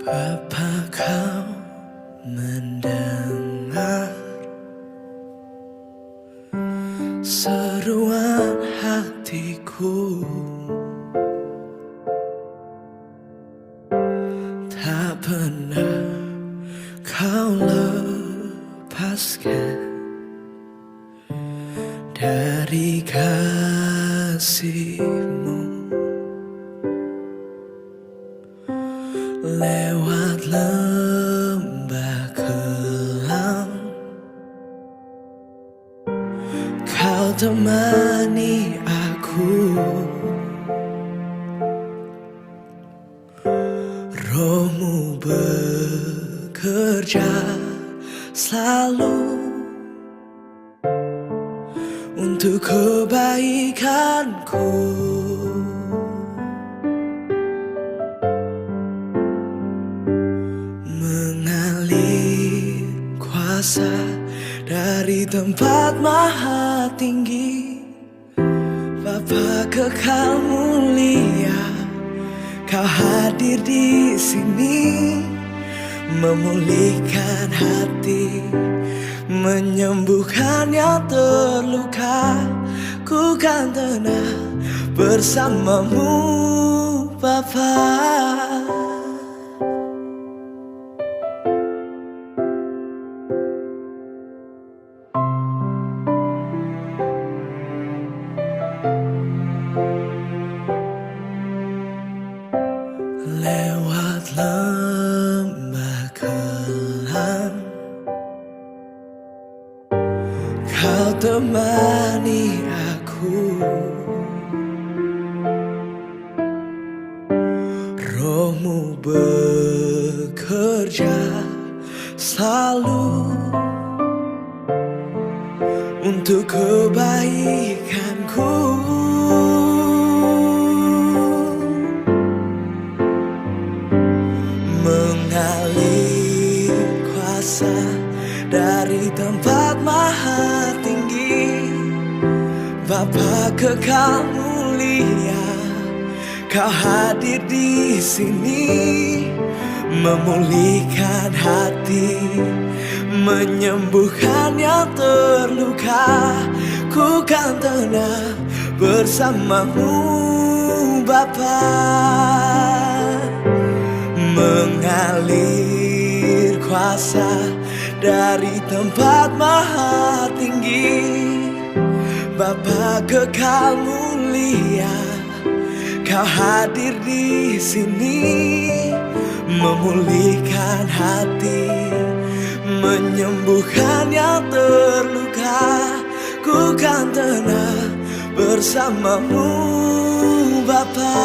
Bapa kau mendengar seruan hatiku, tak pernah kau lepaskan dari kasih-Mu. Lewat lembah kelam Kau temani aku, Roh-Mu bekerja selalu untuk kebaikanku. Mengalir kuasa dari tempat maha tinggi, Bapa kekal mulia, Kau hadir di sini, memulihkan hati, menyembuhkan yang terluka. Ku kan tenang bersama-Mu, Bapa. Lewat lembah kelam Kau temani aku, Roh-Mu bekerja selalu untuk kebaikanku. Mengalir kuasa dari tempat maha tinggi, Bapa kekal mulia, Kau hadir di sini, memulihkan hati, menyembuhkan yang terluka. Ku kan tenang bersama-Mu, Bapa. Mengalir kuasa dari tempat maha tinggi, Bapa kekal mulia, Kau hadir di sini, memulihkan hati, menyembuhkan yang terluka. Ku kan tenang bersama-Mu, Bapa.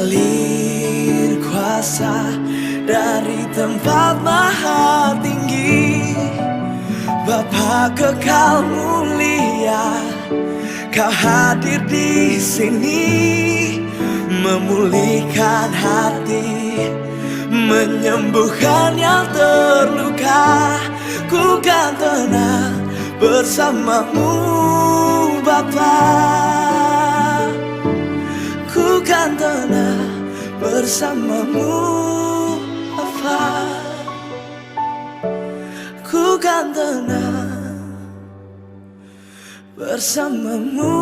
Mengalir kuasa dari tempat maha tinggi, Bapa kekal mulia, Kau hadir di sini, memulihkan hati, menyembuhkan yang terluka. Ku kan tenang bersama-Mu, Bapa. Ku kan tenang bersama-Mu, Bapa. Ku kan tenang bersama-Mu.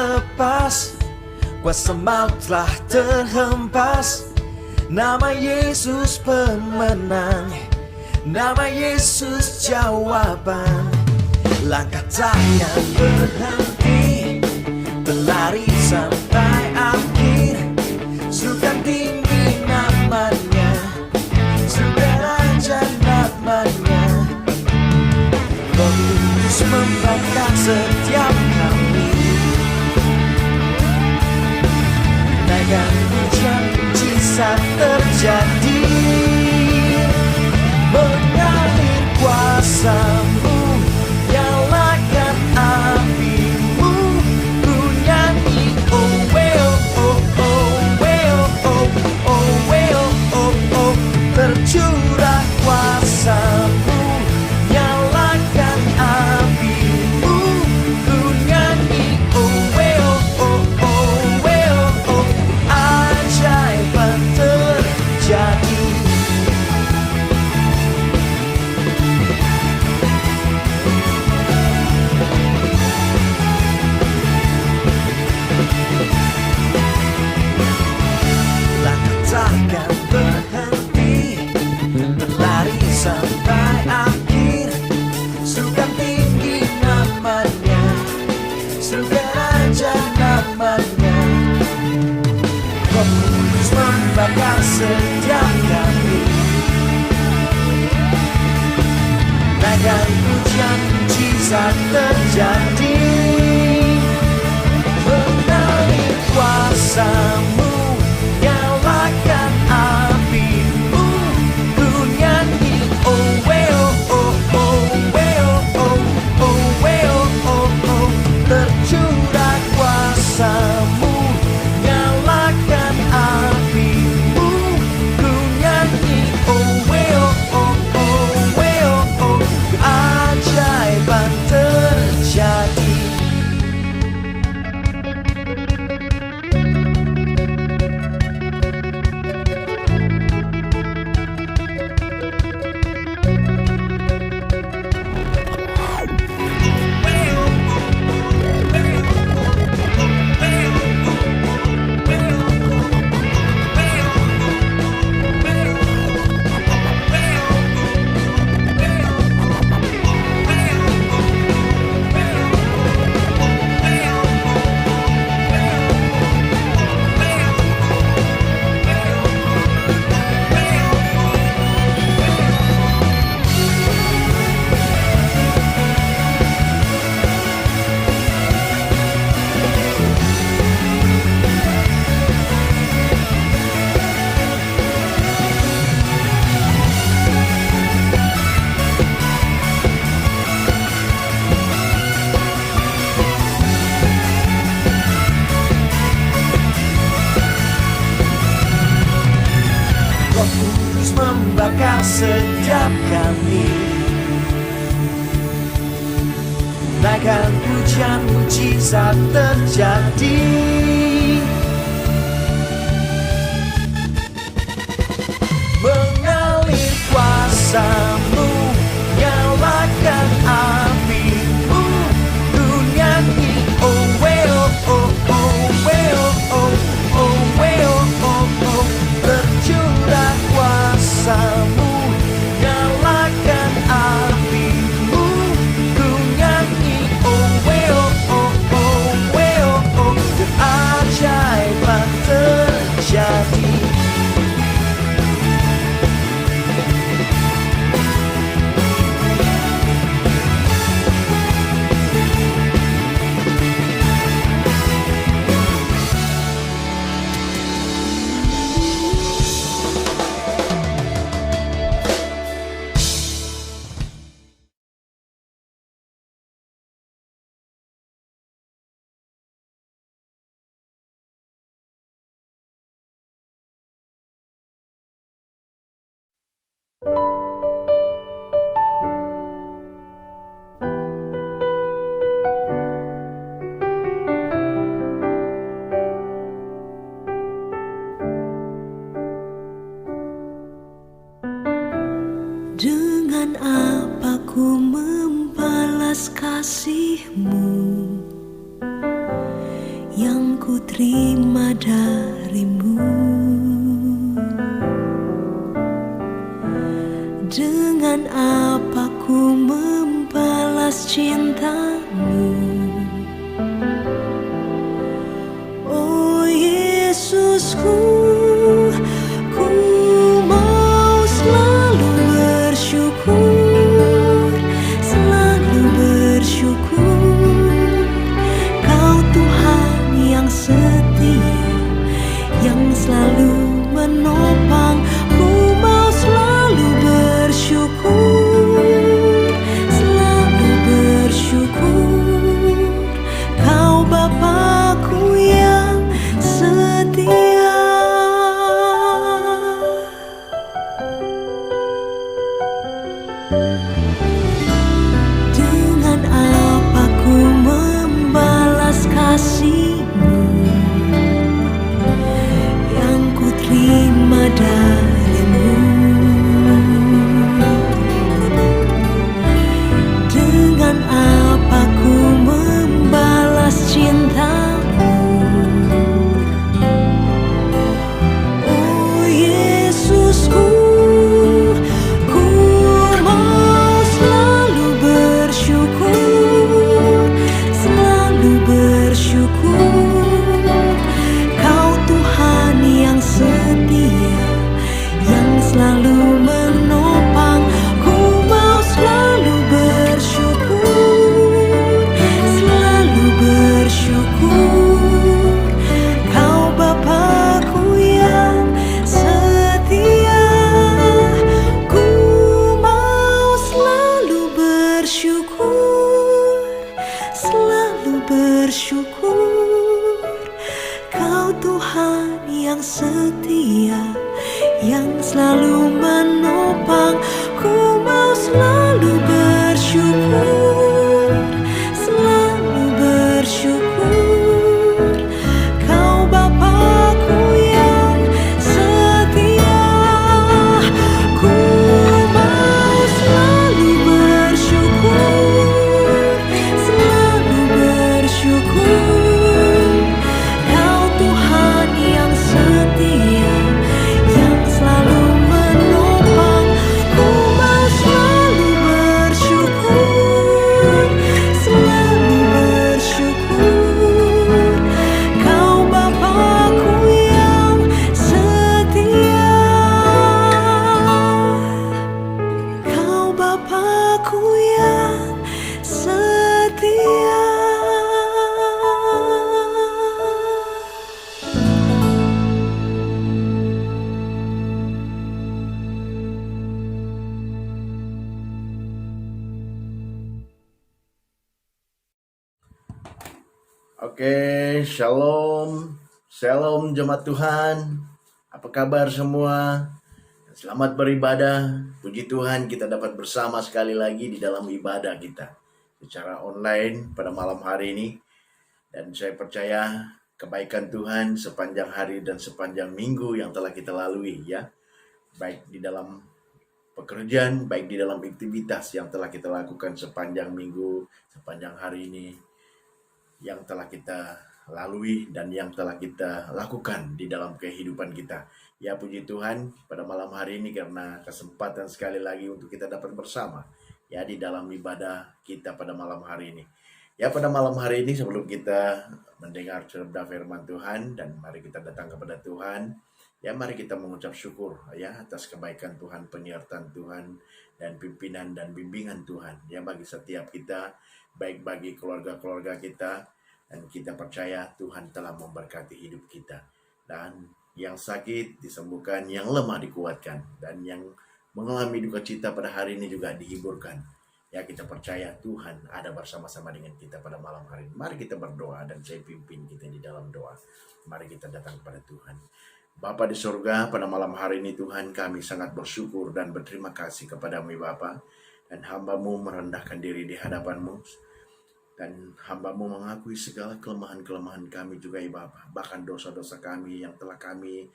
lepas, kuasa maut telah terhempas. Nama Yesus pemenang, nama Yesus jawaban. Langkah takkan berhenti, berlari sampai akhir. Serukan tinggi namanya, serukan raja namanya. Roh Kudus membakar setiap kami, naikkan hujan mujizat terjadi. Mengalir kuasa-Mu, nyalakan apimu, ku nyanyi oh well oh oh well oh oh well oh oh. Tercurah kuasa-Mu, nyalakan apimu, ku nyanyi oh well oh oh well oh. Ajaiban terjadi. Takkan berhenti, berlari sampai akhir. Serukan tinggi namanya, serukan raja namanya. Roh Kudus membakar setiap kami, naikkan hujan mujizat terjadi. Mengalir kuasa-Mu, nyalakan apimu, ku nyanyi oh well oh oh well oh oh well oh oh. Tercurah kuasa-Mu, nyalakan apimu, ku nyanyi oh well oh oh well oh. Keajaiban terjadi. Roh Kudus membakar setiap kami, naikkan hujan mujizat terjadi. Mengalir kuasa-Mu, nyalakan apimu, ku nyanyi oh well oh oh well oh oh well oh oh. Tercurah kuasa-Mu, nyalakan apimu, ku nyanyi oh well oh oh well oh. Keajaiban terjadi. Dengan apa ku membalas kasih-Mu yang ku terima darimu. Dengan apa ku membalas cintamu? Oh Yesusku, ku mau selalu bersyukur, selalu bersyukur. Kau Tuhan yang setia, yang selalu menopang. Ku mau selalu bersyukur, selalu bersyukur. Kau Bapakku yang setia. Dengan apa ku membalas kasih-Mu yang ku terima darimu? Dengan apa ku membalas cintamu? Oh Yesusku, ku mau selalu bersyukur, selalu bersyukur. Kau Tuhan yang setia, yang selalu menopang. Ku mau selalu bersyukur, selalu bersyukur. Kau Bapakku yang setia. Ku mau selalu bersyukur, selalu bersyukur. Kau Tuhan yang setia, yang selalu menopang. Ku mau selalu bersyukur, selalu bersyukur. Kau Bapakku yang setia. Ku mau selalu bersyukur, selalu bersyukur. Kau Tuhan yang setia, yang selalu menopang. Ku mau selalu bersyukur, selalu bersyukur. Kau Bapakku yang setia. Kau Bapakku yang setia. Oke, shalom, shalom jemaat Tuhan. Apa kabar semua? Selamat beribadah. Puji Tuhan kita dapat bersama sekali lagi di dalam ibadah kita secara online pada malam hari ini. Dan saya percaya kebaikan Tuhan sepanjang hari dan sepanjang minggu yang telah kita lalui ya. Baik di dalam pekerjaan, baik di dalam aktivitas yang telah kita lakukan sepanjang minggu, sepanjang hari ini, yang telah kita lalui dan yang telah kita lakukan di dalam kehidupan kita. Ya puji Tuhan pada malam hari ini karena kesempatan sekali lagi untuk kita dapat bersama ya di dalam ibadah kita pada malam hari ini. Ya pada malam hari ini sebelum kita mendengar sabda firman Tuhan dan mari kita datang kepada Tuhan. Ya mari kita mengucap syukur ya atas kebaikan Tuhan, penyertaan Tuhan dan pimpinan dan bimbingan Tuhan ya bagi setiap kita, baik bagi keluarga-keluarga kita, dan kita percaya Tuhan telah memberkati hidup kita. Dan yang sakit disembuhkan, yang lemah dikuatkan, dan yang mengalami duka cita pada hari ini juga dihiburkan. Ya kita percaya Tuhan ada bersama-sama dengan kita pada malam hari ini. Mari kita berdoa dan saya pimpin kita di dalam doa. Mari kita datang kepada Tuhan. Bapa di surga, pada malam hari ini Tuhan kami sangat bersyukur dan berterima kasih kepadamu Bapa. Dan hamba-Mu merendahkan diri di hadapan-Mu. Dan hamba-Mu mengakui segala kelemahan-kelemahan kami juga ya Bapa. Bahkan dosa-dosa kami yang telah kami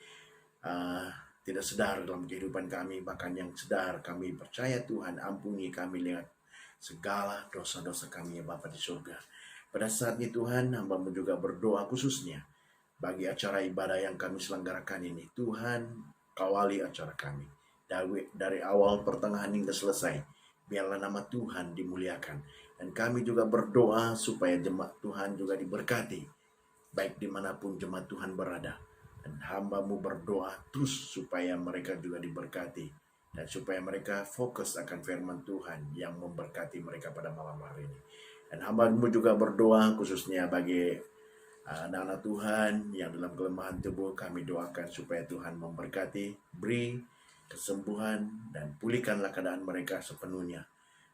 tidak sedar dalam kehidupan kami. Bahkan yang sedar kami percaya Tuhan ampuni kami lihat segala dosa-dosa kami ya Bapa di surga. Pada saat ini Tuhan, hamba-Mu juga berdoa khususnya bagi acara ibadah yang kami selenggarakan ini. Tuhan, kawali acara kami. Dari awal, pertengahan hingga selesai. Biarlah nama Tuhan dimuliakan. Dan kami juga berdoa supaya jemaat Tuhan juga diberkati. Baik dimanapun jemaat Tuhan berada. Dan hamba-Mu berdoa terus supaya mereka juga diberkati. Dan supaya mereka fokus akan firman Tuhan yang memberkati mereka pada malam hari ini. Dan hamba-Mu juga berdoa khususnya bagi anak-anak Tuhan yang dalam kelemahan tubuh, kami doakan supaya Tuhan memberkati, beri kesembuhan, dan pulihkanlah keadaan mereka sepenuhnya.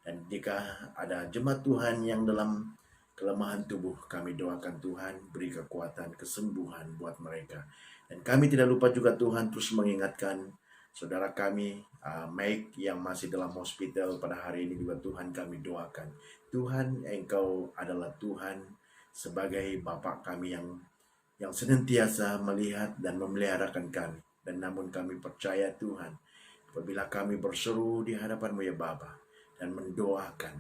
Dan jika ada jemaat Tuhan yang dalam kelemahan tubuh, kami doakan Tuhan beri kekuatan, kesembuhan buat mereka. Dan kami tidak lupa juga Tuhan terus mengingatkan saudara kami, Mike yang masih dalam hospital pada hari ini juga Tuhan kami doakan. Tuhan, Engkau adalah Tuhan sebagai Bapa kami yang senantiasa melihat dan memeliharakan kami. Dan namun kami percaya Tuhan, apabila kami berseru di hadapan-Mu ya Bapa, dan mendoakan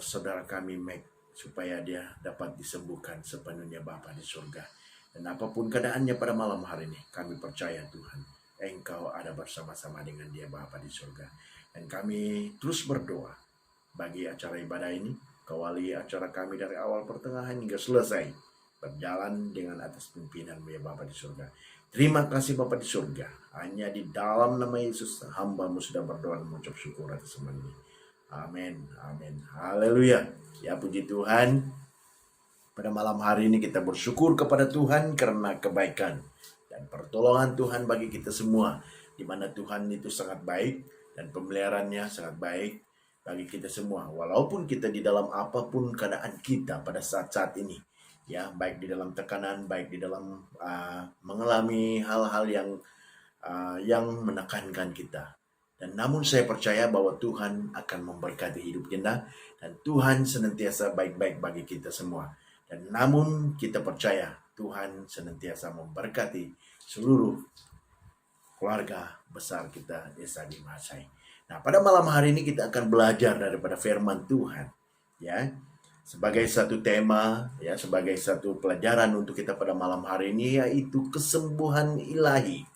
saudara kami Mike supaya dia dapat disembuhkan sepenuhnya Bapa di surga. Dan apapun keadaannya pada malam hari ini, kami percaya Tuhan, Engkau ada bersama-sama dengan dia Bapa di surga. Dan kami terus berdoa bagi acara ibadah ini. Kawali acara kami dari awal pertengahan hingga selesai. Berjalan dengan atas pimpinan-Mu ya Bapa di surga. Terima kasih Bapa di surga. Hanya di dalam nama Yesus hamba-Mu sudah berdoa dan mengucap syukur atas semua ini. Amin. Amin. Haleluya. Ya puji Tuhan. Pada malam hari ini kita bersyukur kepada Tuhan karena kebaikan dan pertolongan Tuhan bagi kita semua. Di mana Tuhan itu sangat baik dan pemeliharaannya sangat baik bagi kita semua. Walaupun kita di dalam apapun keadaan kita pada saat-saat ini. Ya, baik di dalam tekanan, baik di dalam mengalami hal-hal yang menekankan kita. Dan namun saya percaya bahwa Tuhan akan memberkati hidup kita. Dan Tuhan senantiasa baik-baik bagi kita semua. Dan namun kita percaya Tuhan senantiasa memberkati seluruh keluarga besar kita Esa Dimasai. Nah, pada malam hari ini kita akan belajar daripada firman Tuhan, ya, sebagai satu tema, ya, sebagai satu pelajaran untuk kita pada malam hari ini, yaitu kesembuhan ilahi,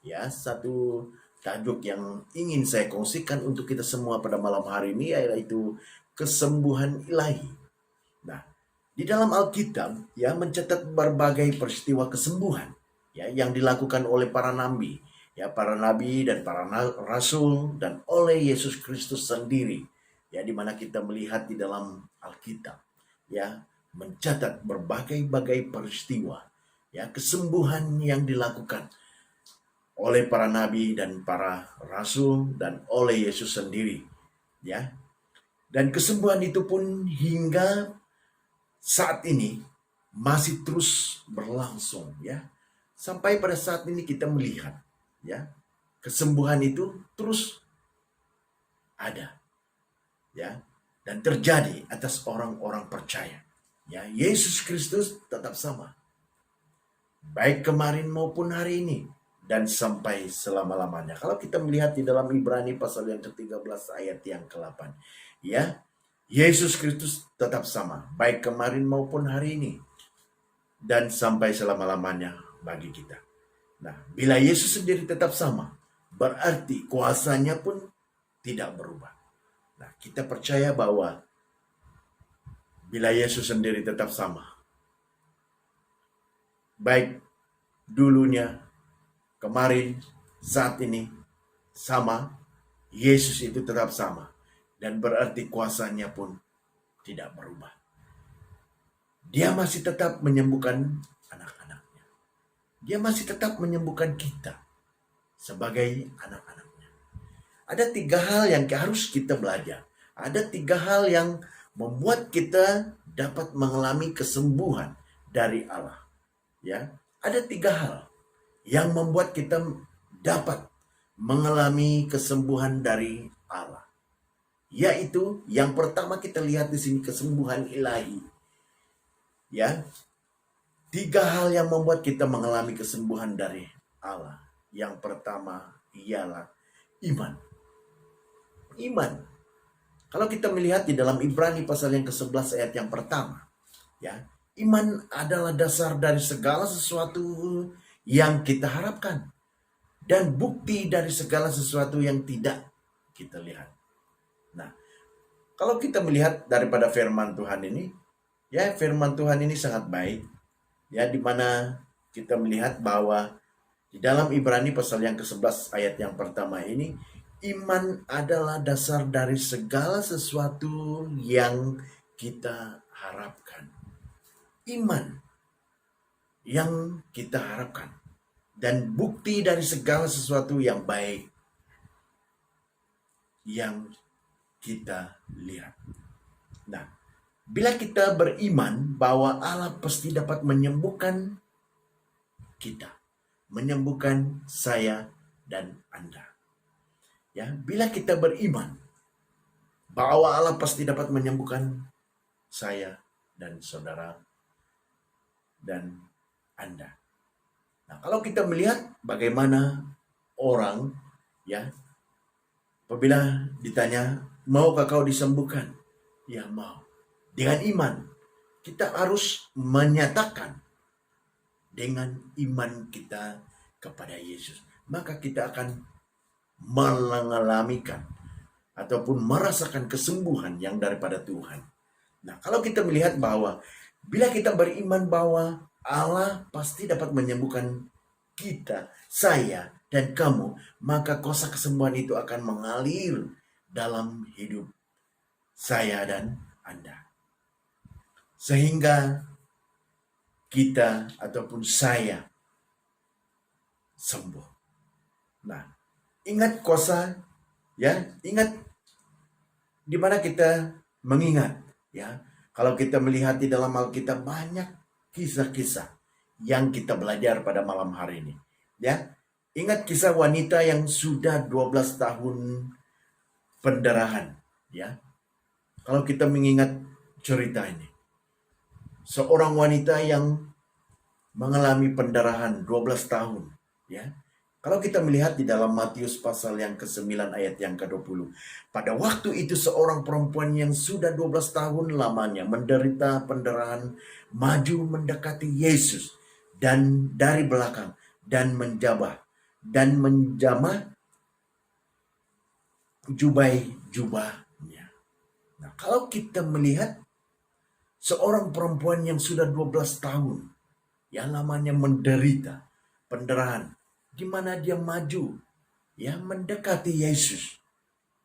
ya, satu tajuk yang ingin saya kongsikan untuk kita semua pada malam hari ini, yaitu kesembuhan ilahi. Nah, di dalam Alkitab, ya, mencatat berbagai peristiwa kesembuhan, ya, yang dilakukan oleh para nabi. Ya, para nabi dan para rasul dan oleh Yesus Kristus sendiri, ya, di mana kita melihat di dalam Alkitab, ya, mencatat berbagai-bagai peristiwa, ya, kesembuhan yang dilakukan oleh para nabi dan para rasul dan oleh Yesus sendiri, ya. Dan kesembuhan itu pun hingga saat ini masih terus berlangsung, ya. Sampai pada saat ini kita melihat, ya, kesembuhan itu terus ada, ya, dan terjadi atas orang-orang percaya. Ya, Yesus Kristus tetap sama, baik kemarin maupun hari ini dan sampai selama-lamanya. Kalau kita melihat di dalam Ibrani pasal yang ke-13 ayat yang ke-8, ya, Yesus Kristus tetap sama, baik kemarin maupun hari ini dan sampai selama-lamanya bagi kita. Nah, bila Yesus sendiri tetap sama, berarti kuasanya pun tidak berubah. Nah, kita percaya bahwa bila Yesus sendiri tetap sama, baik dulunya, kemarin, saat ini, sama, Yesus itu tetap sama. Dan berarti kuasanya pun tidak berubah. Dia masih tetap menyembuhkan anak-anaknya. Dia masih tetap menyembuhkan kita sebagai anak-anaknya. Ada 3 hal yang harus kita belajar. Ada 3 hal yang membuat kita dapat mengalami kesembuhan dari Allah. Ya, ada 3 hal yang membuat kita dapat mengalami kesembuhan dari Allah. Yaitu yang pertama kita lihat di sini kesembuhan ilahi. Ya, 3 hal yang membuat kita mengalami kesembuhan dari Allah. Yang pertama ialah iman. Iman. Kalau kita melihat di dalam Ibrani pasal yang ke-11 ayat yang pertama, Ya, iman adalah dasar dari segala sesuatu yang kita harapkan dan bukti dari segala sesuatu yang tidak kita lihat. Nah, kalau kita melihat daripada firman Tuhan ini, ya firman Tuhan ini sangat baik, ya di mana kita melihat bahwa di dalam Ibrani pasal yang ke-11 ayat yang pertama ini, iman adalah dasar dari segala sesuatu yang kita harapkan. Iman yang kita harapkan dan bukti dari segala sesuatu yang baik yang kita lihat. Nah, bila kita beriman bahwa Allah pasti dapat menyembuhkan kita, menyembuhkan saya dan Anda. Ya, bila kita beriman bahwa Allah pasti dapat menyembuhkan saya dan saudara dan Anda. Nah, kalau kita melihat bagaimana orang, ya, apabila ditanya, maukah kau disembuhkan? Ya, mau. Dengan iman, kita harus menyatakan dengan iman kita kepada Yesus. Maka kita akan mengalamikan ataupun merasakan kesembuhan yang daripada Tuhan. Nah, kalau kita melihat bahwa bila kita beriman bahwa Allah pasti dapat menyembuhkan kita, saya, dan kamu, maka kuasa kesembuhan itu akan mengalir dalam hidup saya dan Anda. Sehingga kita ataupun saya sembuh. Nah, ingat kuasa, ya, ingat di mana kita mengingat, ya. Kalau kita melihat di dalam Alkitab banyak kisah-kisah yang kita belajar pada malam hari ini, ya. Ingat kisah wanita yang sudah 12 tahun pendarahan, ya. Kalau kita mengingat cerita ini, seorang wanita yang mengalami pendarahan 12 tahun, ya. Kalau kita melihat di dalam Matius pasal yang ke-9 ayat yang ke-20. Pada waktu itu seorang perempuan yang sudah 12 tahun lamanya menderita pendarahan maju mendekati Yesus dan dari belakang dan menjamah jubahnya. Nah, kalau kita melihat seorang perempuan yang sudah 12 tahun yang lamanya menderita pendarahan, di mana dia maju, ya, mendekati Yesus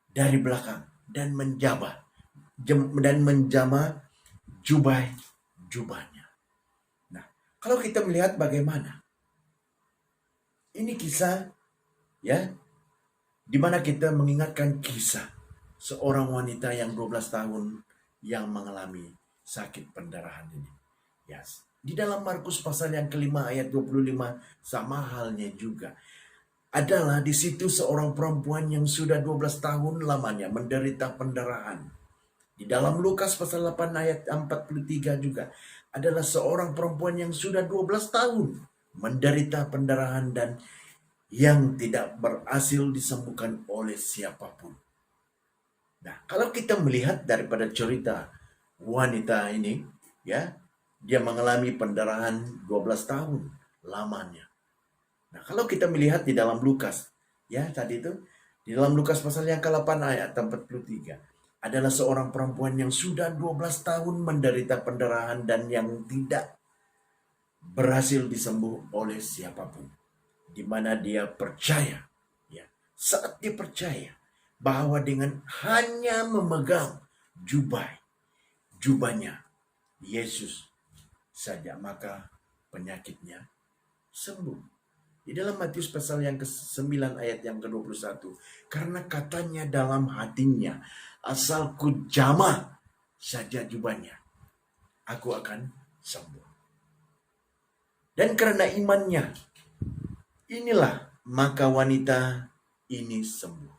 dari belakang dan menjamah jubahnya. Nah, kalau kita melihat bagaimana ini kisah, ya, di mana kita mengingatkan kisah seorang wanita yang 12 tahun yang mengalami sakit pendarahan ini. Yes. Di dalam Markus pasal yang kelima ayat 25 sama halnya juga. Adalah di situ seorang perempuan yang sudah 12 tahun lamanya menderita pendarahan. Di dalam Lukas pasal 8 ayat 43 juga. Adalah seorang perempuan yang sudah 12 tahun menderita pendarahan dan yang tidak berhasil disembuhkan oleh siapapun. Nah, kalau kita melihat daripada cerita wanita ini, ya, dia mengalami pendarahan 12 tahun lamanya. Nah, kalau kita melihat di dalam Lukas, ya tadi itu, di dalam Lukas pasal yang ke-8 ayat 43, adalah seorang perempuan yang sudah 12 tahun menderita pendarahan dan yang tidak berhasil disembuh oleh siapapun. Di mana dia percaya, ya, saat dia percaya bahwa dengan hanya memegang jubahnya Yesus saja, maka penyakitnya sembuh. Di dalam Matius pasal yang ke-9 ayat yang ke-21, karena katanya dalam hatinya, asal ku jamah saja jubahnya, aku akan sembuh. Dan karena imannya, inilah maka wanita ini sembuh.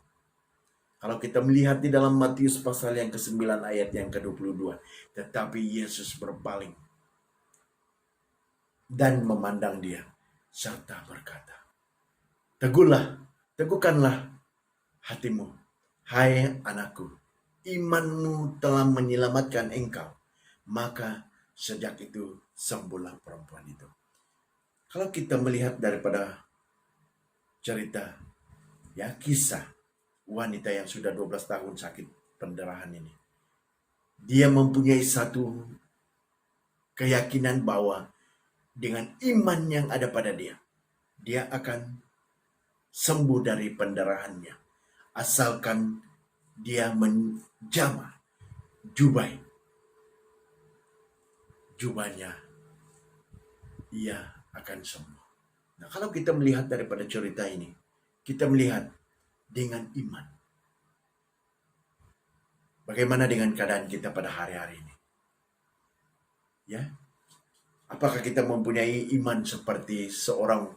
Kalau kita melihat di dalam Matius pasal yang ke-9 ayat yang ke-22, tetapi Yesus berpaling dan memandang dia, serta berkata, teguhkanlah hatimu, hai anakku, imanmu telah menyelamatkan engkau. Maka Sejak itu sembuhlah perempuan itu. Kalau kita melihat daripada cerita, ya, kisah wanita yang sudah 12 tahun sakit pendarahan ini, dia mempunyai satu keyakinan bahwa dengan iman yang ada pada dia, dia akan sembuh dari pendarahannya. Asalkan dia menjamah jubahnya, ia akan sembuh. Nah, kalau kita melihat daripada cerita ini, kita melihat dengan iman. Bagaimana dengan keadaan kita pada hari-hari ini? Ya, apakah kita mempunyai iman seperti seorang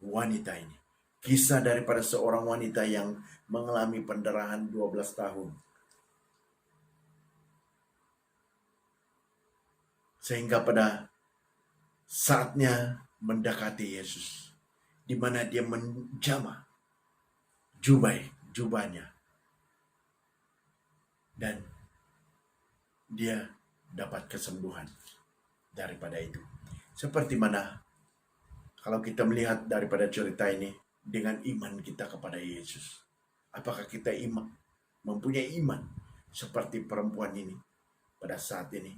wanita ini? Kisah daripada seorang wanita yang mengalami pendarahan 12 tahun. Sehingga pada saatnya mendekati Yesus, di mana dia menjamah jubahnya, dan dia dapat kesembuhan daripada itu. Seperti mana kalau kita melihat daripada cerita ini dengan iman kita kepada Yesus, apakah kita mempunyai iman seperti perempuan ini pada saat ini?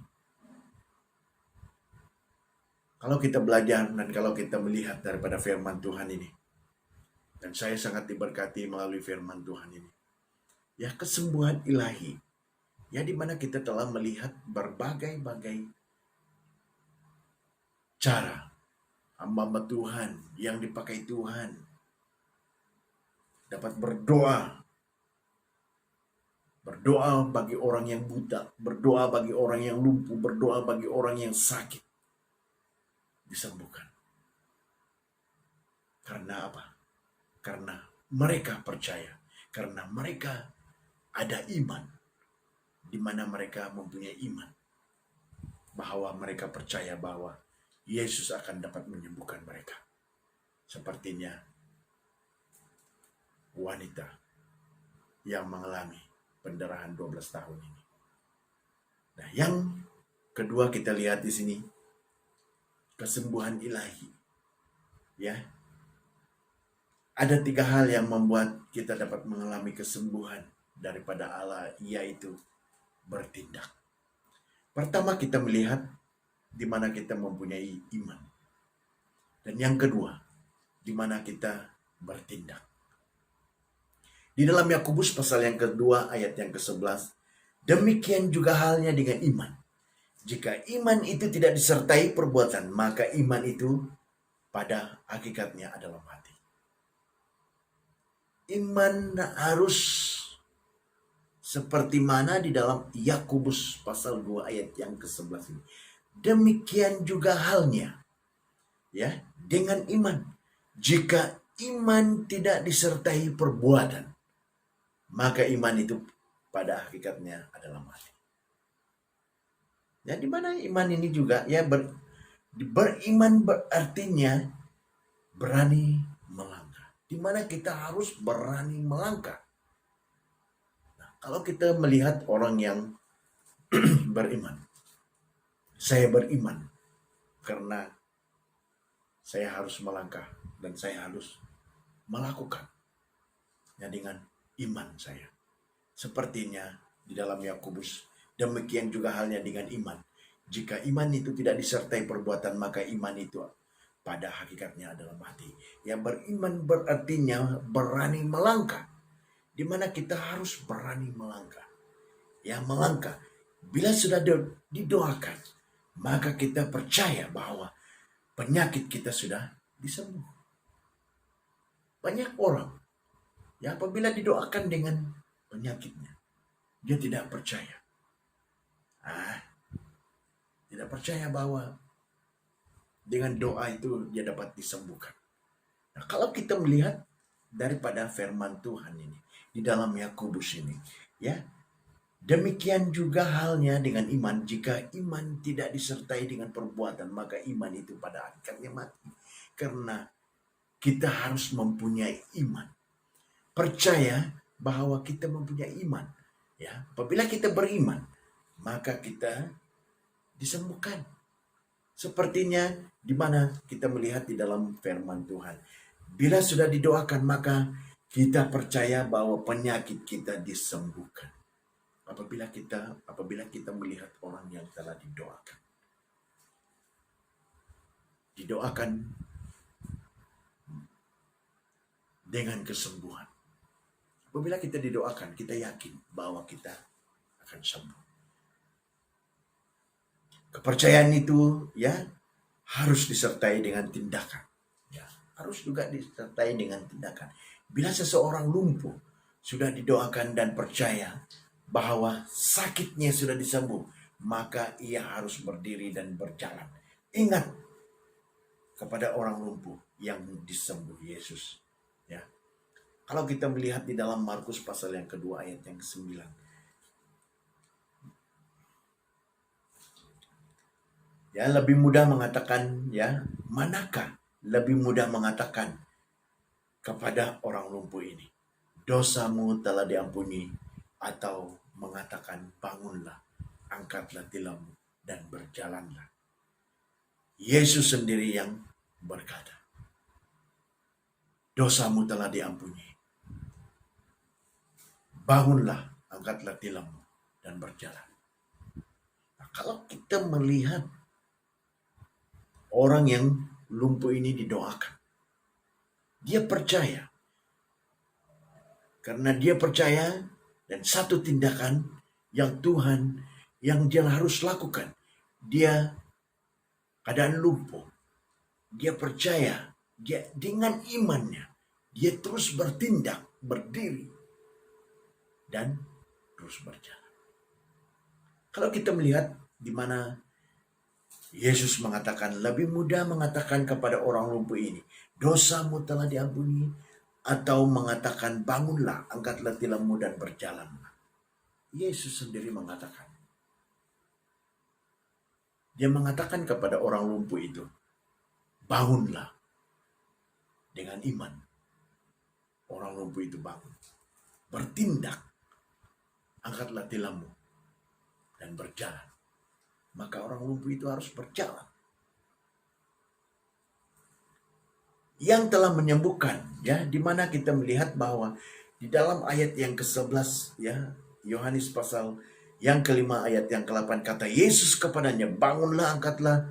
Kalau kita belajar dan kalau kita melihat daripada firman Tuhan ini, dan saya sangat diberkati melalui firman Tuhan ini, ya, kesembuhan ilahi, ya, di mana kita telah melihat berbagai-bagai cara hamba Tuhan yang dipakai Tuhan dapat berdoa bagi orang yang buta, berdoa bagi orang yang lumpuh, berdoa bagi orang yang sakit, disembuhkan. Karena apa? Karena mereka percaya, karena mereka ada iman, di mana mereka mempunyai iman bahwa mereka percaya bahwa Yesus akan dapat menyembuhkan mereka. Sepertinya wanita yang mengalami pendarahan 12 tahun ini. Nah, yang kedua kita lihat di sini, kesembuhan ilahi. Ya. Ada 3 hal yang membuat kita dapat mengalami kesembuhan daripada Allah, yaitu bertindak. Pertama, kita melihat di mana kita mempunyai iman. Dan yang kedua, di mana kita bertindak. Di dalam Yakobus pasal yang kedua ayat yang ke-11, demikian juga halnya dengan iman. Jika iman itu tidak disertai perbuatan, maka iman itu pada hakikatnya adalah mati. Iman harus seperti mana di dalam Yakobus pasal 2 ayat yang ke-11 ini. Demikian juga halnya, ya, dengan iman. Jika iman tidak disertai perbuatan, maka iman itu pada hakikatnya adalah mati. Ya, di mana iman ini juga, ya, beriman berartinya berani melangkah. Di mana kita harus berani melangkah. Nah, kalau kita melihat orang yang beriman, saya beriman karena saya harus melangkah dan saya harus melakukan ya dengan iman saya. Sepertinya di dalam Yakobus, demikian juga halnya dengan iman. Jika iman itu tidak disertai perbuatan, maka iman itu pada hakikatnya adalah mati. Ya, beriman berartinya berani melangkah. Di mana kita harus berani melangkah. Ya, melangkah. Bila sudah didoakan, maka kita percaya bahwa penyakit kita sudah disembuh. Banyak orang, ya, apabila didoakan dengan penyakitnya, dia tidak percaya. Tidak percaya bahwa dengan doa itu dia dapat disembuhkan. Nah, kalau kita melihat daripada firman Tuhan ini di dalam Yakobus ini, ya, demikian juga halnya dengan iman. Jika iman tidak disertai dengan perbuatan, maka iman itu pada hakikatnya mati. Karena kita harus mempunyai iman. Percaya bahwa kita mempunyai iman. Ya, apabila kita beriman, maka kita disembuhkan. Sepertinya di mana kita melihat di dalam firman Tuhan. Bila sudah didoakan maka kita percaya bahwa penyakit kita disembuhkan. Apabila kita melihat orang yang telah didoakan. Didoakan dengan kesembuhan. Apabila kita didoakan, kita yakin bahwa kita akan sembuh. Kepercayaan itu ya harus disertai dengan tindakan. Ya, harus juga disertai dengan tindakan. Bila seseorang lumpuh, sudah didoakan dan percaya bahwa sakitnya sudah disembuh, maka ia harus berdiri dan berjalan. Ingat kepada orang lumpuh yang disembuh Yesus. Ya. Kalau kita melihat di dalam Markus pasal yang kedua ayat yang ke-9. Ya, lebih mudah mengatakan ya, manakah lebih mudah mengatakan kepada orang lumpuh ini, dosamu telah diampuni, atau mengatakan bangunlah, angkatlah tilammu dan berjalanlah. Yesus sendiri yang berkata, dosamu telah diampuni. Bangunlah, angkatlah tilammu dan berjalan. Nah, kalau kita melihat orang yang lumpuh ini didoakan, dia percaya. Karena dia percaya dan satu tindakan yang Tuhan yang dia harus lakukan. Dia keadaan lumpuh. Dia percaya, dia dengan imannya, dia terus bertindak, berdiri, dan terus berjalan. Kalau kita melihat di mana Yesus mengatakan, lebih mudah mengatakan kepada orang lumpuh ini, dosamu telah diampuni, atau mengatakan bangunlah, angkatlah tilammu dan berjalanlah. Yesus sendiri mengatakan. Dia mengatakan kepada orang lumpuh itu, bangunlah. Dengan iman, orang lumpuh itu bangun. Bertindak, angkatlah tilammu dan berjalan. Maka orang lumpuh itu harus berjalan. Yang telah menyembuhkan, ya, di mana kita melihat bahwa di dalam ayat yang ke-11, ya, Yohanes pasal yang ke-5 ayat yang ke-8 kata Yesus kepadanya, bangunlah, angkatlah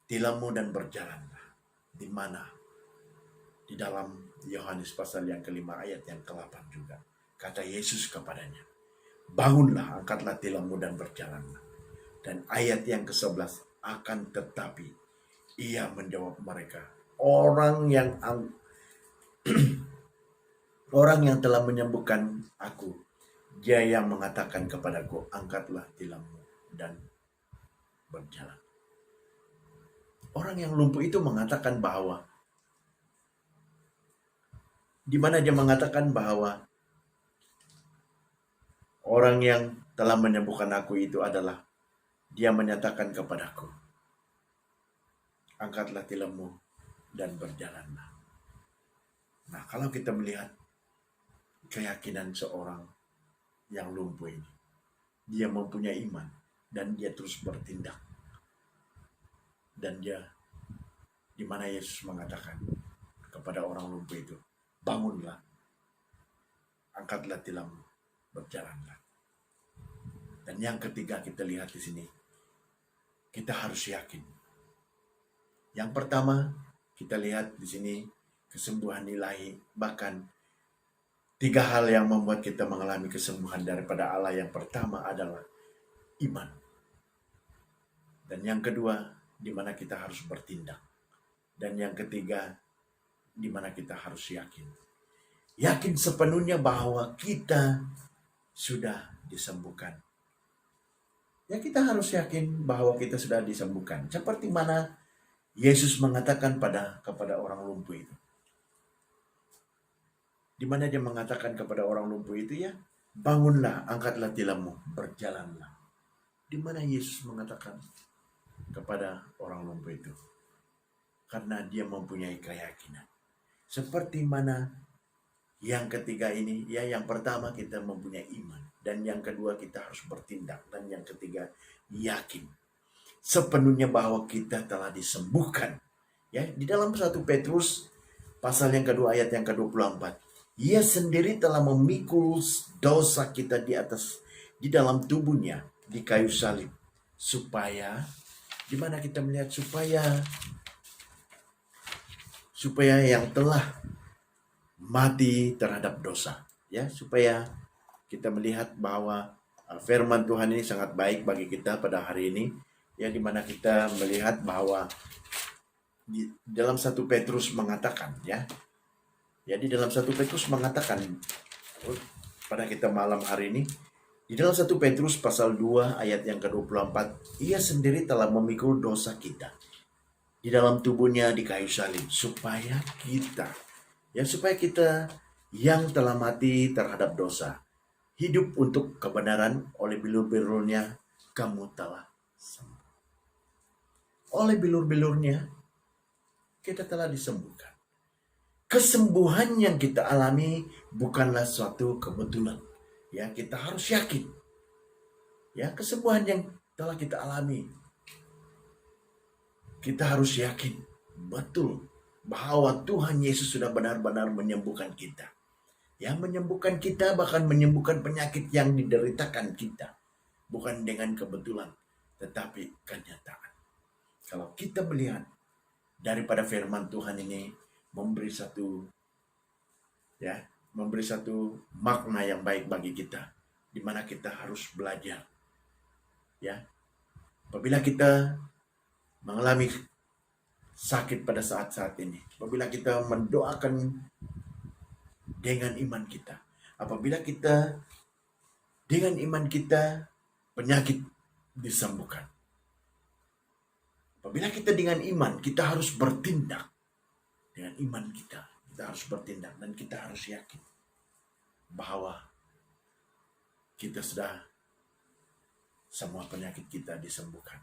tilammu dan berjalanlah. Di mana? Di dalam Yohanes pasal yang ke-5 ayat yang ke-8 juga kata Yesus kepadanya, bangunlah, angkatlah tilammu dan berjalanlah. Dan ayat yang ke-11, akan tetapi ia menjawab mereka, orang yang telah menyembuhkan aku, dia yang mengatakan kepadaku, angkatlah tilammu dan berjalan. Orang yang lumpuh itu mengatakan bahwa, di mana dia mengatakan bahwa orang yang telah menyembuhkan aku itu adalah, dia menyatakan kepadaku, angkatlah tilammu dan berjalanlah. Nah, kalau kita melihat keyakinan seorang yang lumpuh ini, dia mempunyai iman dan dia terus bertindak. Dan dia, di mana Yesus mengatakan kepada orang lumpuh itu, bangunlah, angkatlah tilammu, berjalanlah. Dan yang ketiga kita lihat di sini, kita harus yakin. Yang pertama, kita lihat di sini kesembuhan ilahi, bahkan 3 hal yang membuat kita mengalami kesembuhan daripada Allah. Yang pertama adalah iman. Dan yang kedua, di mana kita harus bertindak. Dan yang ketiga, di mana kita harus yakin. Yakin sepenuhnya bahwa kita sudah disembuhkan. Ya, kita harus yakin bahwa kita sudah disembuhkan. Seperti mana Yesus mengatakan kepada orang lumpuh itu. Di mana dia mengatakan kepada orang lumpuh itu, ya, bangunlah, angkatlah tilammu, berjalanlah. Di mana Yesus mengatakan kepada orang lumpuh itu? Karena dia mempunyai keyakinan. Seperti mana yang ketiga ini, ya, yang pertama kita mempunyai iman. Dan yang kedua kita harus bertindak. Dan yang ketiga yakin. sepenuhnya bahwa kita telah disembuhkan. Ya, di dalam 1 Petrus pasal yang kedua ayat yang ke-24. Ia sendiri telah memikul dosa kita di dalam tubuhnya di kayu salib. Supaya, di mana kita melihat supaya yang telah mati terhadap dosa. Ya, supaya kita melihat bahwa firman Tuhan ini sangat baik bagi kita pada hari ini. Ya, di mana kita melihat bahwa di dalam 1 Petrus mengatakan, ya di dalam 1 Petrus mengatakan pada kita malam hari ini, di dalam 1 Petrus pasal 2 ayat yang ke-24, ia sendiri telah memikul dosa kita di dalam tubuhnya di kayu salib, supaya kita yang telah mati terhadap dosa hidup untuk kebenaran. Oleh bilur-bilurnya kamu telah sembuh. Oleh bilur-bilurnya kita telah disembuhkan. Kesembuhan yang kita alami bukanlah suatu kebetulan. Ya, kita harus yakin. Ya, kesembuhan yang telah kita alami, kita harus yakin betul bahwa Tuhan Yesus sudah benar-benar menyembuhkan kita. Ya, menyembuhkan kita, bahkan menyembuhkan penyakit yang dideritakan kita. Bukan dengan kebetulan, tetapi kenyataan. Kalau kita melihat daripada firman Tuhan ini memberi satu makna yang baik bagi kita, di mana kita harus belajar. Ya, apabila kita mengalami sakit pada saat-saat ini, apabila kita mendoakan dengan iman kita, apabila kita dengan iman kita penyakit disembuhkan. Apabila kita dengan iman, kita harus bertindak. Dengan iman kita harus bertindak, dan kita harus yakin bahwa kita sudah semua penyakit kita disembuhkan.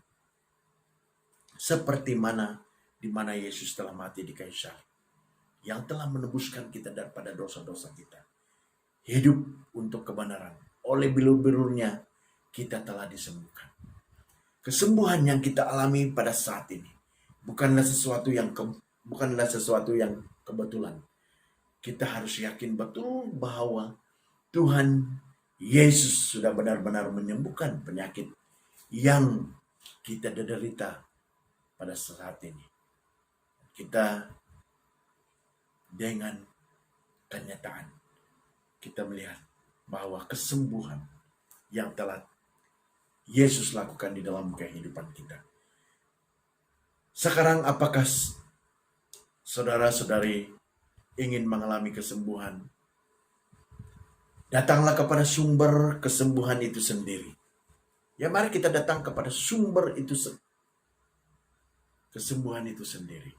Seperti di mana Yesus telah mati di kayu salib, yang telah menebuskan kita daripada dosa-dosa kita. Hidup untuk kebenaran. Oleh bilur-bilurnya kita telah disembuhkan. Kesembuhan yang kita alami pada saat ini bukanlah sesuatu yang kebetulan. Kita harus yakin betul bahwa Tuhan Yesus sudah benar-benar menyembuhkan penyakit yang kita derita pada saat ini. Kita dengan kenyataan kita melihat bahwa kesembuhan yang telah Yesus lakukan di dalam kehidupan kita. Sekarang apakah saudara-saudari ingin mengalami kesembuhan? Datanglah kepada sumber kesembuhan itu sendiri. Ya, mari kita datang kepada sumber itu kesembuhan itu sendiri.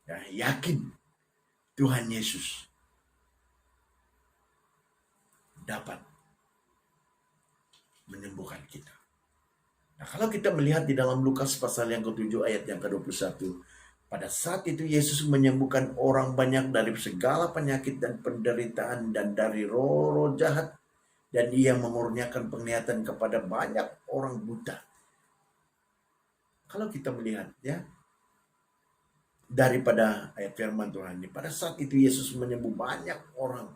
Ya, yakin Tuhan Yesus dapat menyembuhkan kita. Nah, kalau kita melihat di dalam Lukas pasal yang ke-7 ayat yang ke-21, pada saat itu Yesus menyembuhkan orang banyak dari segala penyakit dan penderitaan dan dari roh-roh jahat, dan ia mengurniakan penglihatan kepada banyak orang buta. Kalau kita melihat, ya, daripada ayat firman Tuhan ini, pada saat itu Yesus menyembuh banyak orang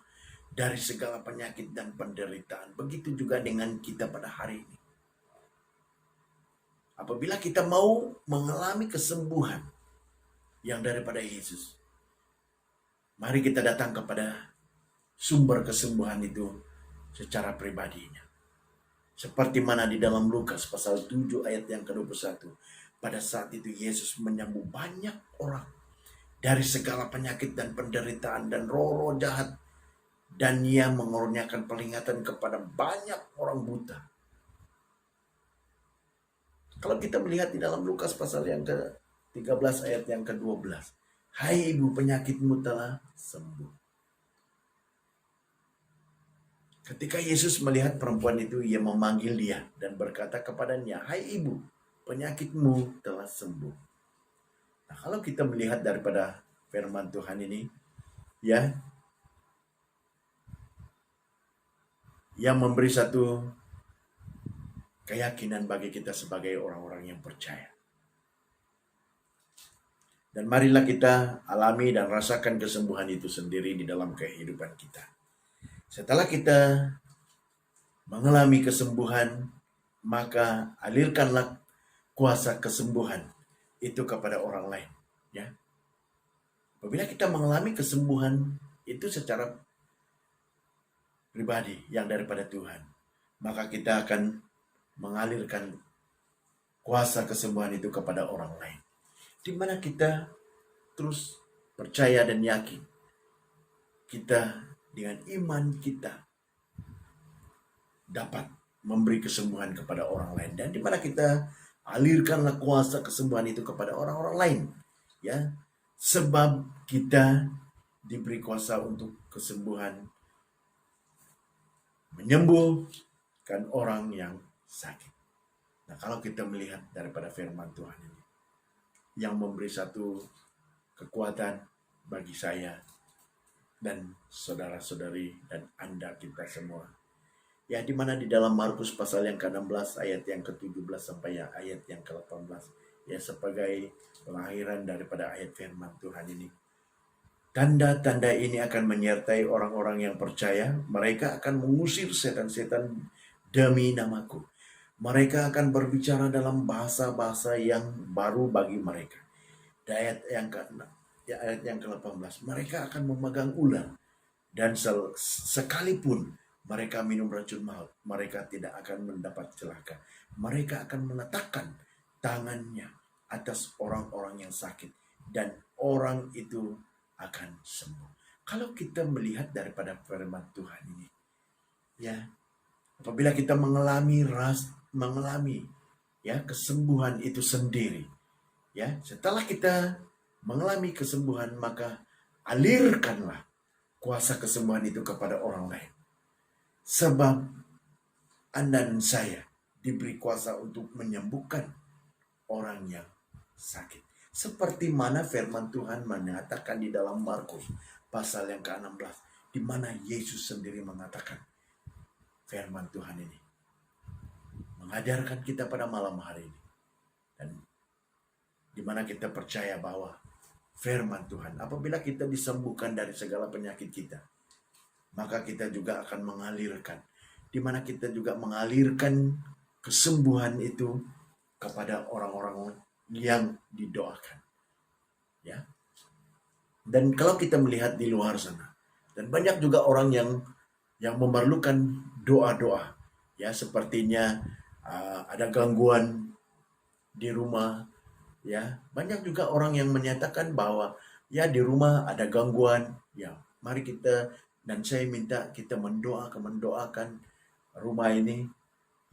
dari segala penyakit dan penderitaan. Begitu juga dengan kita pada hari ini. Apabila kita mau mengalami kesembuhan yang daripada Yesus, mari kita datang kepada sumber kesembuhan itu secara pribadinya. Seperti mana di dalam Lukas pasal 7 ayat yang ke-21. Pada saat itu Yesus menyembuh banyak orang dari segala penyakit dan penderitaan dan roh-roh jahat, dan ia mengurniakan penglihatan kepada banyak orang buta. Kalau kita melihat di dalam Lukas pasal yang ke-13 ayat yang ke-12. Hai ibu, penyakitmu telah sembuh. Ketika Yesus melihat perempuan itu, ia memanggil dia dan berkata kepadanya, hai ibu, penyakitmu telah sembuh. Nah, kalau kita melihat daripada firman Tuhan ini, ya, yang memberi satu keyakinan bagi kita sebagai orang-orang yang percaya. Dan marilah kita alami dan rasakan kesembuhan itu sendiri di dalam kehidupan kita. Setelah kita mengalami kesembuhan, maka alirkanlah kuasa kesembuhan itu kepada orang lain. Ya, apabila kita mengalami kesembuhan itu secara pribadi yang daripada Tuhan, maka kita akan mengalirkan kuasa kesembuhan itu kepada orang lain. Di mana kita terus percaya dan yakin kita dengan iman kita dapat memberi kesembuhan kepada orang lain, dan di mana kita alirkanlah kuasa kesembuhan itu kepada orang-orang lain, ya, sebab kita diberi kuasa untuk kesembuhan, menyembuhkan orang yang sakit. Nah, kalau kita melihat daripada firman Tuhan ini yang memberi satu kekuatan bagi saya dan saudara-saudari dan Anda kita semua. Ya, di mana di dalam Markus pasal yang ke-16 ayat yang ke-17 sampai ayat yang ke-18, ya, sebagai pelahiran daripada ayat firman Tuhan ini. Tanda-tanda ini akan menyertai orang-orang yang percaya. Mereka akan mengusir setan-setan demi namaku. Mereka akan berbicara dalam bahasa-bahasa yang baru bagi mereka. Di ayat yang ke-6, ya, ayat yang ke-18, mereka akan memegang ular, dan sekalipun mereka minum racun maut, mereka tidak akan mendapat celaka. Mereka akan meletakkan tangannya atas orang-orang yang sakit, dan orang itu akan sembuh. Kalau kita melihat daripada firman Tuhan ini, ya, apabila kita mengalami ya kesembuhan itu sendiri, ya, setelah kita mengalami kesembuhan, maka alirkanlah kuasa kesembuhan itu kepada orang lain. Sebab Anda dan saya diberi kuasa untuk menyembuhkan orang yang sakit. Seperti mana firman Tuhan mengatakan di dalam Markus pasal yang ke-16, di mana Yesus sendiri mengatakan firman Tuhan ini, mengajarkan kita pada malam hari ini. Dan di mana kita percaya bahwa firman Tuhan, apabila kita disembuhkan dari segala penyakit kita, maka kita juga akan mengalirkan, di mana kita juga mengalirkan kesembuhan itu kepada orang-orang yang didoakan. Ya. Dan kalau kita melihat di luar sana, dan banyak juga orang yang memerlukan doa-doa, ya, sepertinya ada gangguan di rumah, ya, banyak juga orang yang menyatakan bahwa ya di rumah ada gangguan, ya, mari kita dan saya minta kita mendoakan rumah ini,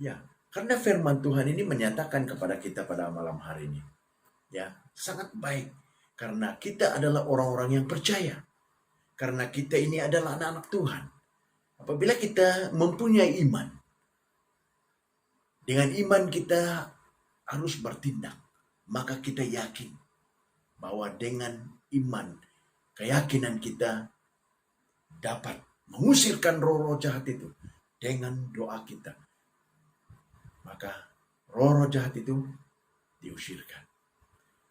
ya, karena firman Tuhan ini menyatakan kepada kita pada malam hari ini, ya, sangat baik karena kita adalah orang-orang yang percaya, karena kita ini adalah anak-anak Tuhan. Apabila kita mempunyai iman, dengan iman kita harus bertindak, maka kita yakin bahwa dengan iman, keyakinan kita dapat mengusirkan roh-roh jahat itu dengan doa kita. Maka roh-roh jahat itu diusirkan.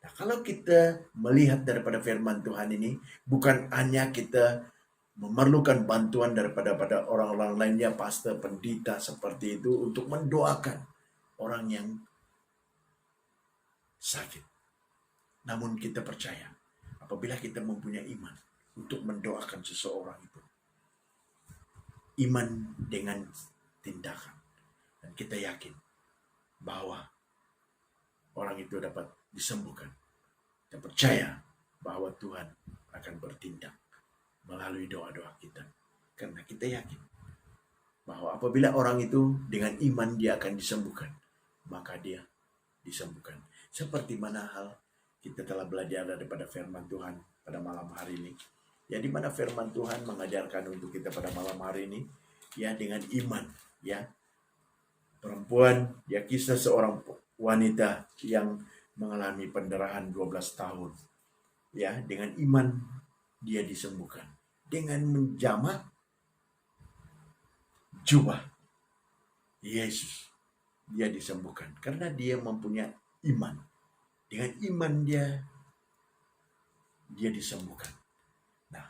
Nah, kalau kita melihat daripada firman Tuhan ini, bukan hanya kita memerlukan bantuan daripada orang-orang lainnya, pastor, pendeta seperti itu, untuk mendoakan orang yang sakit. Namun kita percaya, apabila kita mempunyai iman untuk mendoakan seseorang itu, iman dengan tindakan, dan kita yakin bahwa orang itu dapat disembuhkan. Kita percaya bahwa Tuhan akan bertindak melalui doa-doa kita, karena kita yakin bahwa apabila orang itu dengan iman dia akan disembuhkan, maka dia disembuhkan. Seperti mana hal kita telah belajar daripada firman Tuhan pada malam hari ini, ya, di mana firman Tuhan mengajarkan untuk kita pada malam hari ini, ya, dengan iman, ya, perempuan, ya, kisah seorang wanita yang mengalami pendarahan 12 tahun, ya, dengan iman dia disembuhkan, dengan menjamah jubah Yesus dia disembuhkan, karena dia mempunyai iman. Dengan iman dia dia disembuhkan. Nah,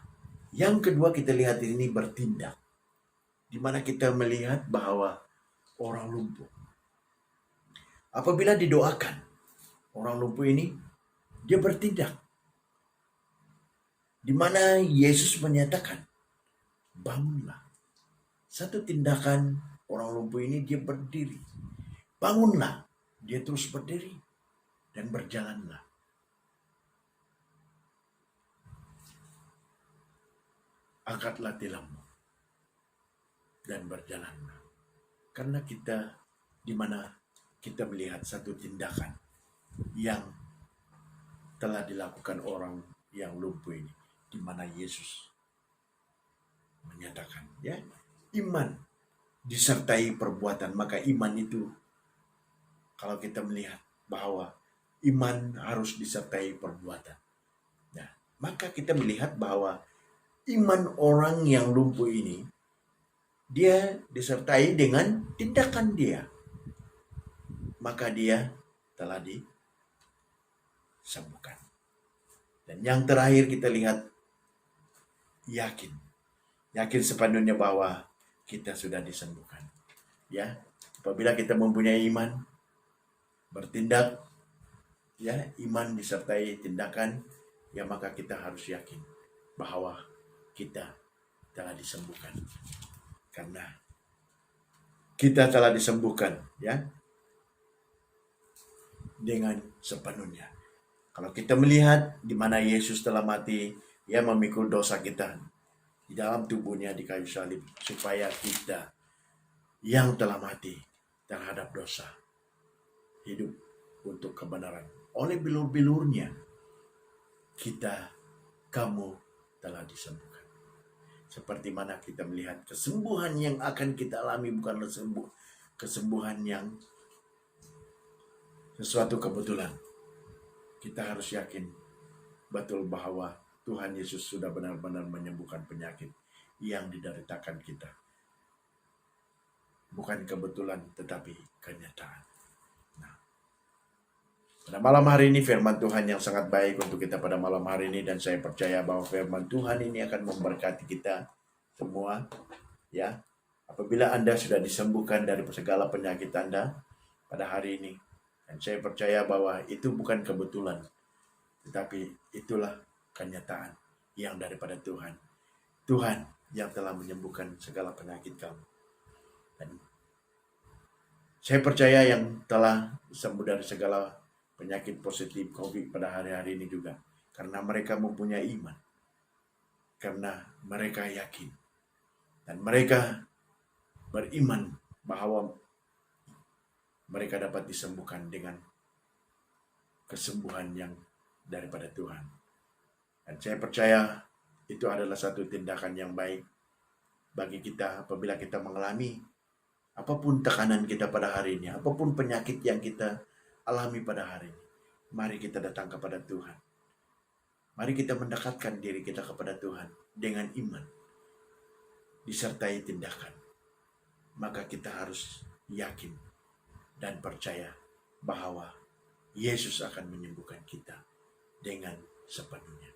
yang kedua kita lihat ini bertindak, di mana kita melihat bahwa orang lumpuh, apabila didoakan, orang lumpuh ini dia bertindak, di mana Yesus menyatakan, bangunlah. Satu tindakan orang lumpuh ini dia berdiri. Bangunlah. Dia terus berdiri dan berjalanlah. Angkatlah tilammu dan berjalanlah. Karena kita di mana kita melihat satu tindakan yang telah dilakukan orang yang lumpuh ini, di mana Yesus menyatakan, ya, iman disertai perbuatan. Maka iman itu, kalau kita melihat bahwa iman harus disertai perbuatan, nah, maka kita melihat bahwa iman orang yang lumpuh ini, dia disertai dengan tindakan dia, maka dia telah disembuhkan. Dan yang terakhir kita lihat, yakin sepenuhnya bahwa kita sudah disembuhkan. Ya, apabila kita mempunyai iman, bertindak, ya, iman disertai tindakan, ya, maka kita harus yakin bahwa kita telah disembuhkan. Karena kita telah disembuhkan, ya, dengan sepenuhnya. Kalau kita melihat di mana Yesus telah mati, ia memikul dosa kita di dalam tubuhnya di kayu salib, supaya kita yang telah mati terhadap dosa hidup untuk kebenaran. Oleh bilur-bilurnya kamu telah disembuhkan. Seperti mana kita melihat kesembuhan yang akan kita alami bukanlah kesembuhan yang sesuatu kebetulan. Kita harus yakin betul bahwa Tuhan Yesus sudah benar-benar menyembuhkan penyakit yang dideritakan kita. Bukan kebetulan, tetapi kenyataan. Nah, pada malam hari ini firman Tuhan yang sangat baik untuk kita pada malam hari ini, dan saya percaya bahwa firman Tuhan ini akan memberkati kita semua, ya. Apabila Anda sudah disembuhkan dari segala penyakit Anda pada hari ini, dan saya percaya bahwa itu bukan kebetulan, tetapi itulah kenyataan yang daripada Tuhan. Tuhan yang telah menyembuhkan segala penyakit kamu. Dan saya percaya yang telah sembuh dari segala penyakit positif COVID pada hari-hari ini juga, karena mereka mempunyai iman, karena mereka yakin, dan mereka beriman bahwa mereka dapat disembuhkan dengan kesembuhan yang daripada Tuhan. Dan saya percaya itu adalah satu tindakan yang baik bagi kita apabila kita mengalami apapun tekanan kita pada hari ini, apapun penyakit yang kita alami pada hari ini. Mari kita datang kepada Tuhan. Mari kita mendekatkan diri kita kepada Tuhan dengan iman, disertai tindakan. Maka kita harus yakin dan percaya bahwa Yesus akan menyembuhkan kita dengan sepenuhnya.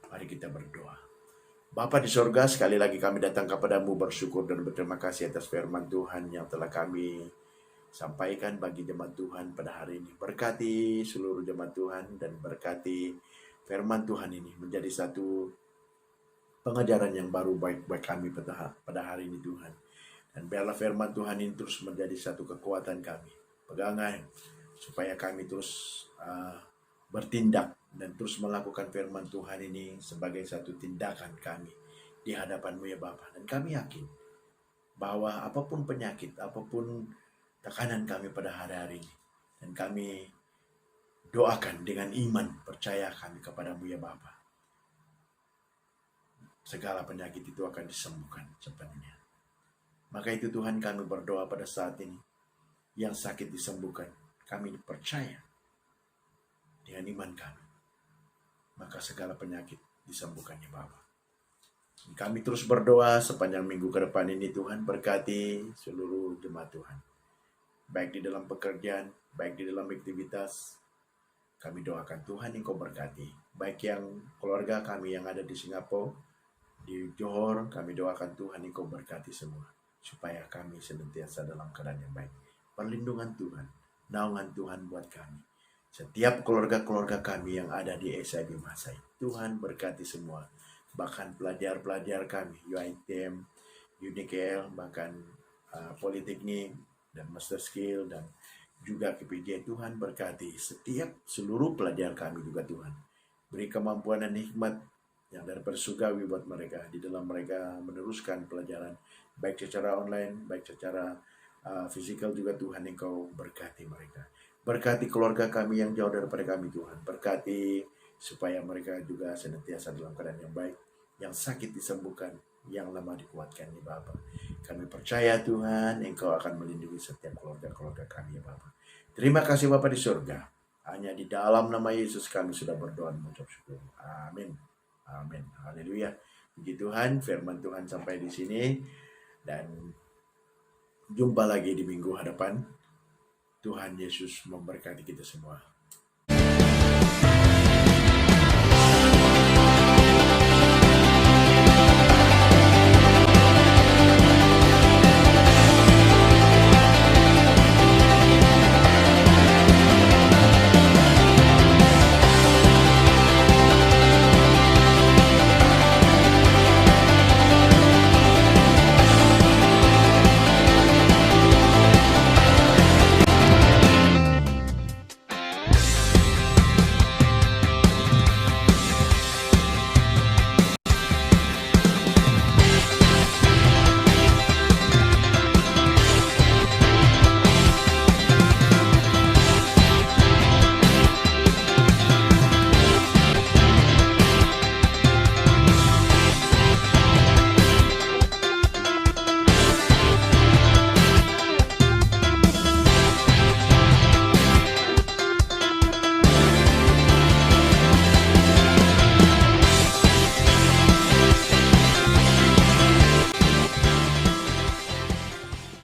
Mari kita berdoa. Bapa di sorga, sekali lagi kami datang kepadamu bersyukur dan berterima kasih atas firman Tuhan yang telah kami sampaikan bagi jemaat Tuhan pada hari ini. Berkati seluruh jemaat Tuhan dan berkati firman Tuhan ini menjadi satu pengajaran yang baru baik buat kami pada hari ini Tuhan. Dan biarlah firman Tuhan ini terus menjadi satu kekuatan kami, pegangan, supaya kami terus bertindak dan terus melakukan firman Tuhan ini sebagai satu tindakan kami di hadapan-Mu ya Bapa. Dan kami yakin bahwa apapun penyakit, apapun tekanan kami pada hari-hari ini, dan kami doakan dengan iman, percaya kami kepada-Mu ya Bapa, segala penyakit itu akan disembuhkan sepenuhnya. Maka itu Tuhan, kami berdoa pada saat ini, yang sakit disembuhkan, kami percaya dengan iman kami, maka segala penyakit disembuhkan ya Bapa. Kami terus berdoa sepanjang minggu ke depan ini Tuhan, berkati seluruh jemaat Tuhan, baik di dalam pekerjaan, baik di dalam aktivitas. Kami doakan Tuhan Engkau berkati. baik yang keluarga kami yang ada di Singapura, di Johor, kami doakan Tuhan Engkau berkati semua, supaya kami senantiasa dalam keadaan yang baik. Perlindungan Tuhan, naungan Tuhan buat kami. Setiap keluarga-keluarga kami yang ada di SIB Masai, Tuhan berkati semua. Bahkan pelajar-pelajar kami, UiTM, UNIKL, bahkan Politeknik, dan Master Skill, dan juga KPJ. Tuhan berkati setiap seluruh pelajar kami juga Tuhan. Beri kemampuan dan hikmat yang daripada surgawi buat mereka, di dalam mereka meneruskan pelajaran, baik secara online, baik secara fisikal juga Tuhan Engkau berkati mereka. Berkati keluarga kami yang jauh daripada kami Tuhan. Berkati supaya mereka juga senantiasa dalam keadaan yang baik. Yang sakit disembuhkan, yang lemah dikuatkan ya Bapa. Kami percaya Tuhan Engkau akan melindungi setiap keluarga-keluarga kami ya Bapa. Terima kasih Bapa di surga. Hanya di dalam nama Yesus kami sudah berdoa dan mengucap syukur. Amin. Amin. Haleluya. Puji Tuhan, firman Tuhan sampai di sini. Dan jumpa lagi di minggu hadapan. Tuhan Yesus memberkati kita semua.